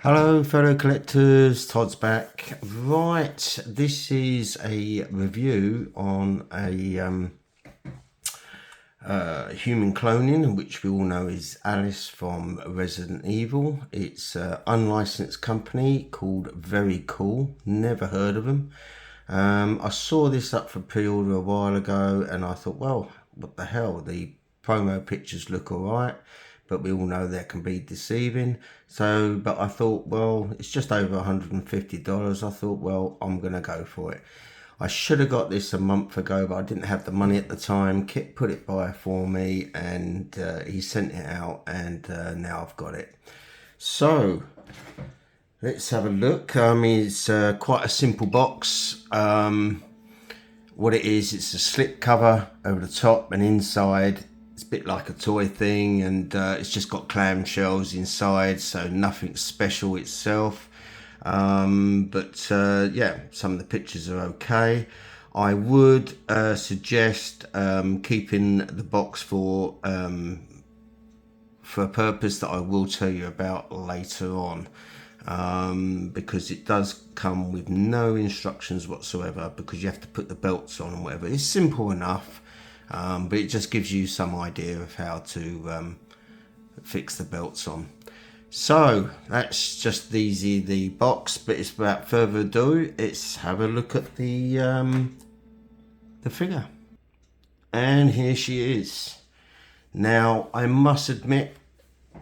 Hello fellow collectors, Todd's back. Right, this is a review on a human cloning, which we all know is Alice from Resident Evil. It's an unlicensed company called VeryCool, never heard of them. I saw this up for pre-order a while ago and I thought, well, what the hell, the promo pictures look alright, but we all know that can be deceiving. So, but I thought, well, it's just over $150. I thought, well, I'm gonna go for it. I should have got this a month ago, but I didn't have the money at the time. Kit put it by for me and he sent it out, and now I've got it. So let's have a look. It's quite a simple box. What it is, it's a slip cover over the top, and inside it's a bit like a toy thing, and it's just got clamshells inside, so nothing special itself. Yeah, some of the pictures are okay. I would suggest keeping the box for a purpose that I will tell you about later on, because it does come with no instructions whatsoever, because you have to put the belts on and whatever. It's simple enough, but it just gives you some idea of how to fix the belts on. So that's just the box, but it's without further ado, let's have a look at the figure. And here she is. Now I must admit,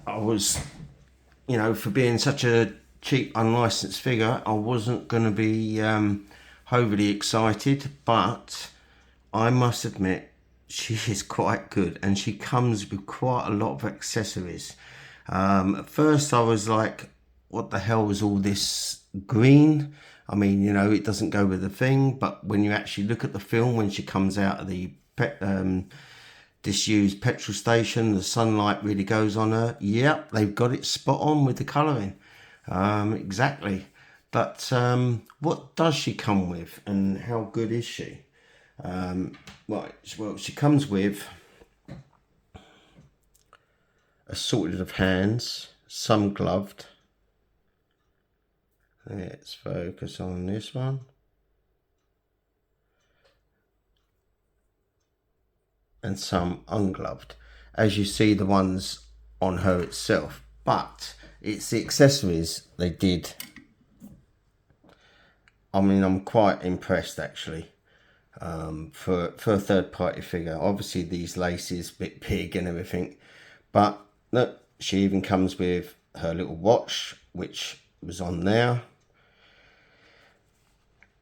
I was, for being such a cheap unlicensed figure, I wasn't going to be overly excited, but I must admit she is quite good, and she comes with quite a lot of accessories. At first I was like, what the hell is all this green? I mean, it doesn't go with the thing, but when you actually look at the film, when she comes out of the disused petrol station, the sunlight really goes on her. Yep, they've got it spot on with the colouring. Exactly. But what does she come with, and how good is she? Well, she comes with assorted of hands, some gloved. Let's focus on this one. And some ungloved, as you see the ones on her itself, but it's the accessories they did. I mean, I'm quite impressed actually, for a third-party figure. Obviously these laces a bit big and everything, but look, she even comes with her little watch, which was on there.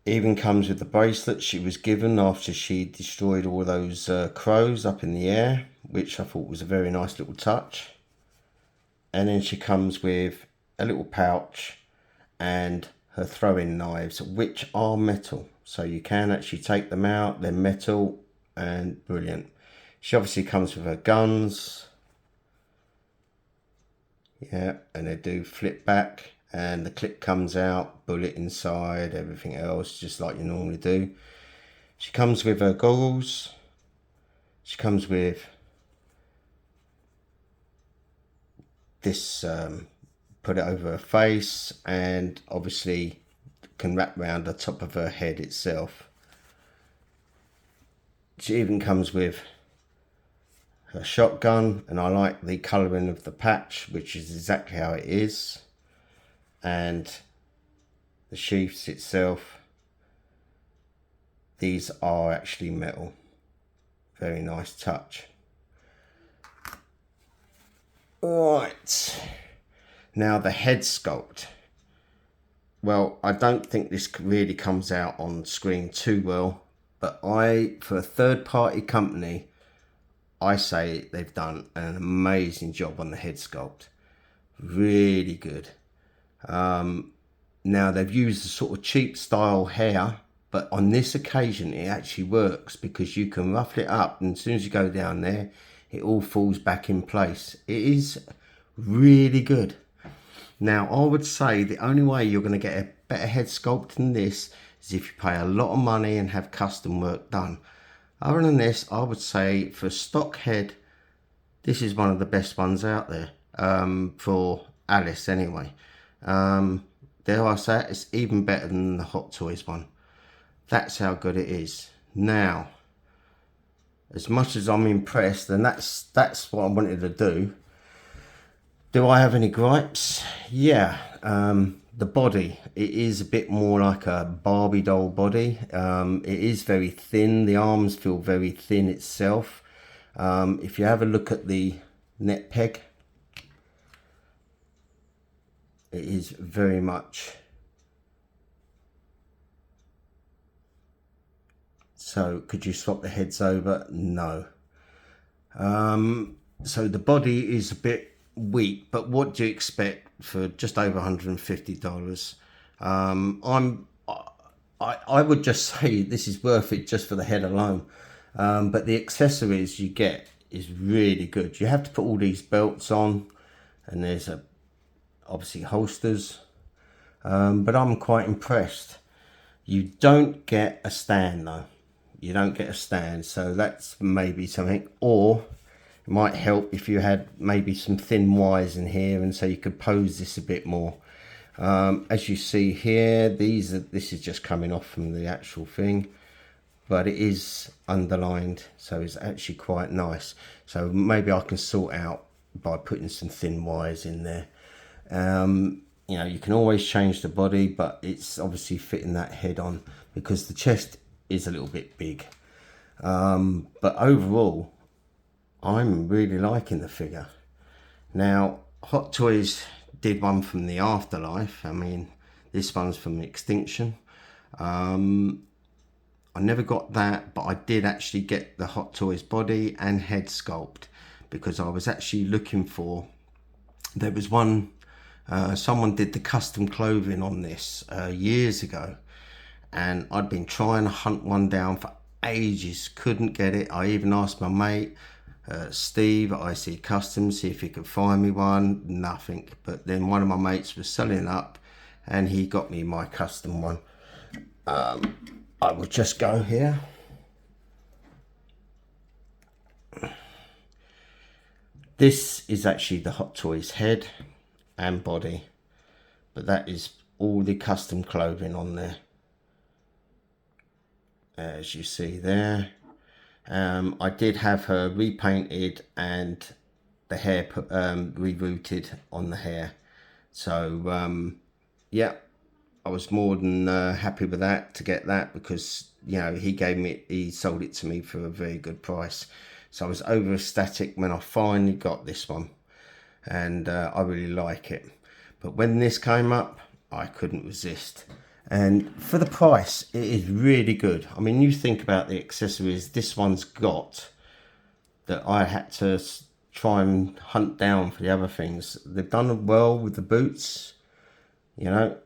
Even comes with the bracelet she was given after she destroyed all those crows up in the air, which I thought was a very nice little touch. And then she comes with a little pouch and her throwing knives, which are metal, so you can actually take them out. They're metal and brilliant. She obviously comes with her guns. Yeah, and they do flip back, and the clip comes out, bullet inside, everything else, just like you normally do. She comes with her goggles. She comes with this, put it over her face, and obviously can wrap around the top of her head itself. She even comes with her shotgun, and I like the colouring of the patch, which is exactly how it is. And the sheaths itself, these are actually metal. Very nice touch. Right, now the head sculpt. Well, I don't think this really comes out on screen too well, but for a third-party company, I say they've done an amazing job on the head sculpt. Really good. Now they've used the sort of cheap style hair, but on this occasion it actually works, because you can ruffle it up, and as soon as you go down there, it all falls back in place. It is really good. Now I would say the only way you're going to get a better head sculpt than this is if you pay a lot of money and have custom work done. Other than this, I would say for stock head, this is one of the best ones out there, for Alice anyway. Dare I say it, it's even better than the Hot Toys one. That's how good it is. Now, as much as I'm impressed, and that's what I wanted to do. Do I have any gripes? Yeah. The body, it is a bit more like a Barbie doll body. It is very thin. The arms feel very thin itself. If you have a look at the net peg, it is very much. So could you swap the heads over? No. So the body is a bit weak, but what do you expect for just over $150? I would just say this is worth it just for the head alone. But the accessories you get is really good. You have to put all these belts on, and there's obviously holsters. But I'm quite impressed. You don't get a stand though. You don't get a stand, so that's maybe something. Or it might help if you had maybe some thin wires in here, and so you could pose this a bit more. As you see here, this is just coming off from the actual thing, but it is underlined, so it's actually quite nice. So maybe I can sort out by putting some thin wires in there. You know, you can always change the body, but it's obviously fitting that head on because the chest is a little bit big. But overall, I'm really liking the figure. Now, Hot Toys did one from the Afterlife. I mean, this one's from Extinction. I never got that, but I did actually get the Hot Toys body and head sculpt because I was actually looking for, there was one, someone did the custom clothing on this years ago, and I'd been trying to hunt one down for ages, couldn't get it. I even asked my mate Steve at IC Customs, see if he could find me one. Nothing. But then one of my mates was selling up and he got me my custom one. I will just go here. This is actually the Hot Toys head and body, but that is all the custom clothing on there, as you see there. I did have her repainted and the hair rerouted on the hair. So yeah, I was more than happy with that, to get that, because you know he sold it to me for a very good price. So I was over ecstatic when I finally got this one, and I really like it. But when this came up, I couldn't resist. And for the price, it is really good. I mean, you think about the accessories this one's got that I had to try and hunt down for the other things. They've done well with the boots. You know,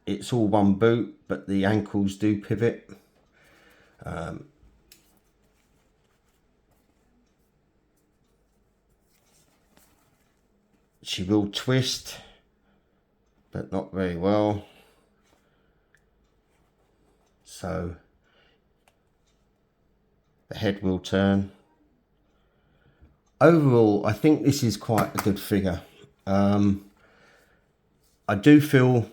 it's all one boot, but the ankles do pivot. She will twist, but not very well. So the head will turn. Overall, I think this is quite a good figure. I do feel,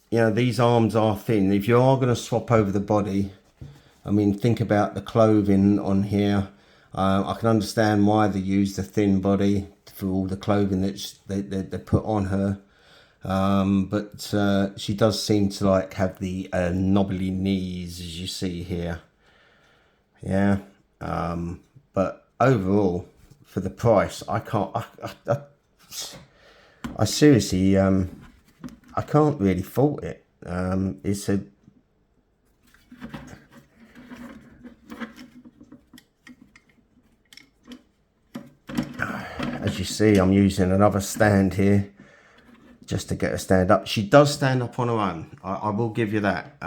you know, these arms are thin. If you are going to swap over the body, I mean, think about the clothing on here. I can understand why they use the thin body for all the clothing that they put on her. But she does seem to like have the knobbly knees, as you see here. Yeah. But overall, for the price, I can't. I seriously, I can't really fault it. It's a. As you see, I'm using another stand here just to get her stand up. She does stand up on her own. I will give you that.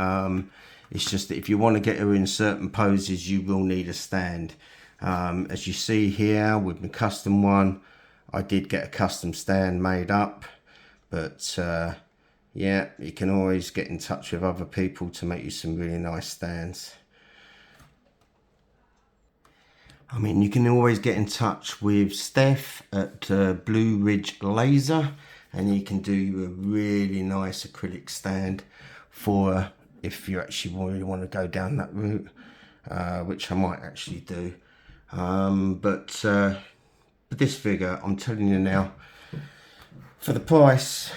It's just that if you want to get her in certain poses, you will need a stand. As you see here with my custom one, I did get a custom stand made up, but yeah, you can always get in touch with other people to make you some really nice stands. I mean, you can always get in touch with Steph at Blue Ridge Laser, and you can do a really nice acrylic stand for if you actually really want to go down that route, which I might actually do. But this figure, I'm telling you now, for the price,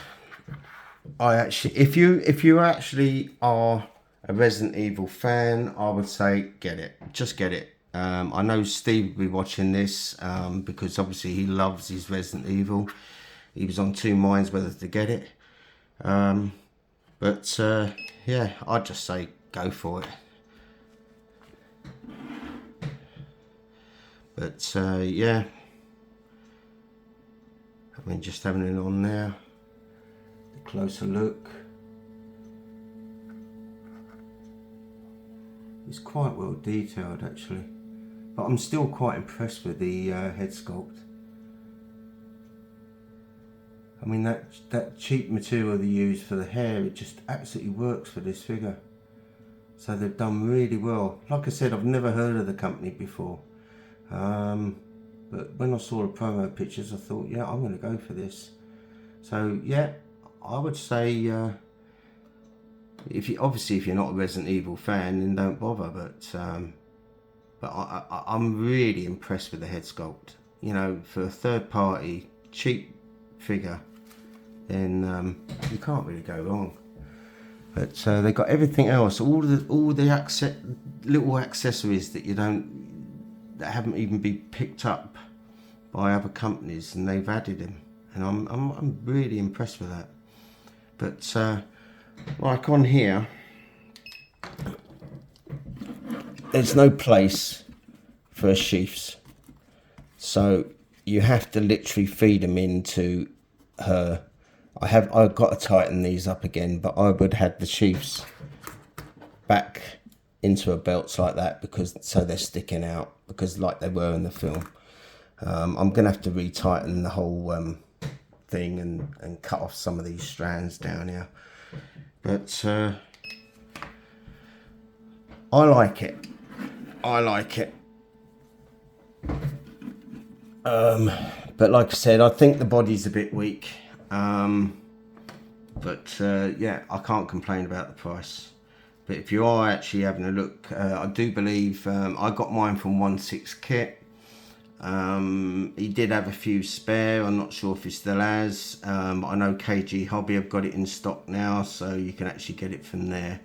I actually, if you actually are a Resident Evil fan, I would say get it. Just get it. I know Steve will be watching this because obviously he loves his Resident Evil. He was on two minds whether to get it. But yeah, I'd just say go for it. But yeah, I mean, just having it on now, a closer look. It's quite well detailed actually, but I'm still quite impressed with the head sculpt. I mean, that cheap material they use for the hair, it just absolutely works for this figure. So they've done really well. Like I said, I've never heard of the company before. But when I saw the promo pictures, I thought, yeah, I'm going to go for this. So yeah, I would say, if you're not a Resident Evil fan, then don't bother. But I'm really impressed with the head sculpt. You know, for a third party cheap figure, then you can't really go wrong. But they got everything else, all the little accessories that haven't even been picked up by other companies, and they've added them, and I'm really impressed with that. But like on here, there's no place for sheaths, so you have to literally feed them into her. I've got to tighten these up again, but I would have the sheaths back into her belts like that, because so they're sticking out, because like they were in the film. I'm gonna have to retighten the whole thing and cut off some of these strands down here. But I like it. I like it. But like I said, I think the body's a bit weak. But yeah, I can't complain about the price. But if you are actually having a look, I do believe I got mine from 1/6 Kit. He did have a few spare. I'm not sure if he still has. I know KG Hobby have got it in stock now, so you can actually get it from there.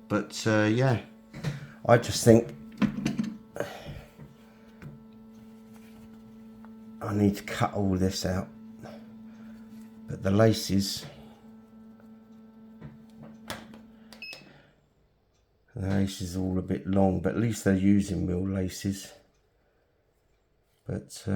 But yeah, I just think I need to cut all this out. But the laces, all a bit long, but at least they're using real laces. But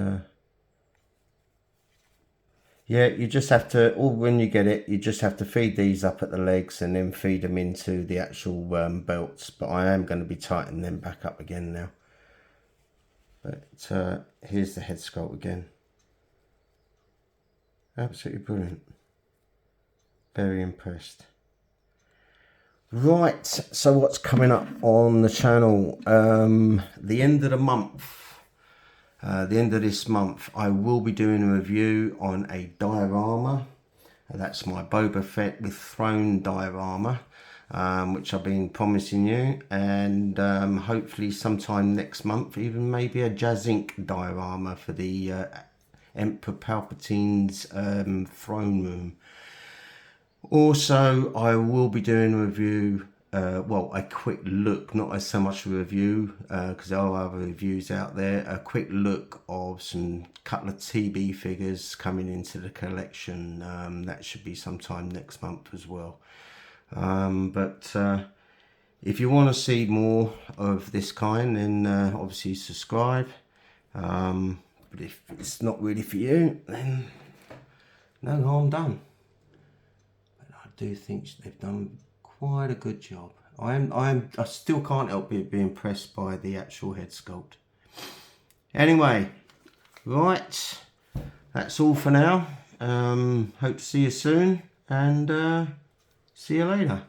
yeah, you just have to, or when you get it, you just have to feed these up at the legs and then feed them into the actual belts. But I am going to be tightening them back up again now. But here's the head sculpt again. Absolutely brilliant. Very impressed. Right, so what's coming up on the channel? The end of the month. The end of this month, I will be doing a review on a diorama. That's my Boba Fett with throne diorama, which I've been promising you. And hopefully sometime next month, even maybe a Jazz Inc. diorama for the Emperor Palpatine's throne room. Also, I will be doing a review, well, a quick look, not as so much a review, because there are other reviews out there, a quick look of some couple of TB figures coming into the collection. That should be sometime next month as well. But if you want to see more of this kind, then obviously subscribe. But if it's not really for you, then no harm done. But I do think they've done quite a good job. I still can't help but be impressed by the actual head sculpt. Anyway, right, that's all for now. Hope to see you soon, and see you later.